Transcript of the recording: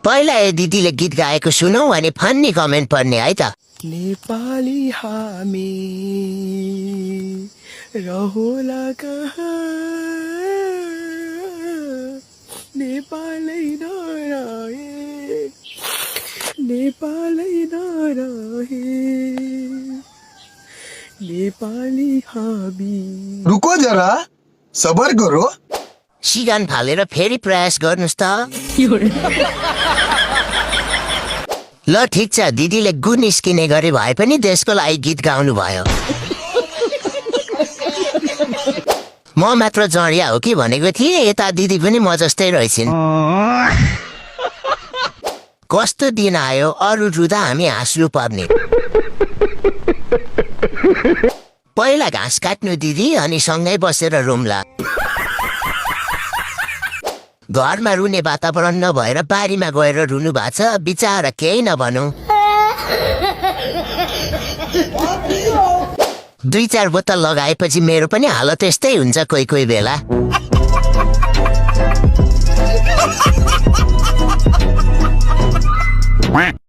पहिला दिदीले गीत गाएको सुनौ अनि फन्नी कमेन्ट पढ्ने है त। नेपाली हामी रहोला कहाँ, नेपालै नरहे, नेपालै नरहे, नेपाली हामी। रुको जरा, सबर करो। सिगान फालेर फेरि प्रयास गर्नुस् त। ल ठिक छ, दिदीले गु निस्किने गरे भए पनि देशको लागि गीत गाउनु भयो। म मात्र जडिया हो कि भनेको थिएँ, यता दिदी पनि म जस्तै रहेछन्। कस्तो दिन आयो, अरू रुँदा हामी हाँस्नु पर्ने। पहिला घाँस काट्नु दिदी, अनि सँगै बसेर रुम्ला। घरमा रुने वातावरण नभएर बारीमा गएर रुनु भएको छ, बिचारा केही नभनौ। 2-4 बोतल लगाएपछि मेरो पनि हालत यस्तै हुन्छ कोही कोही बेला।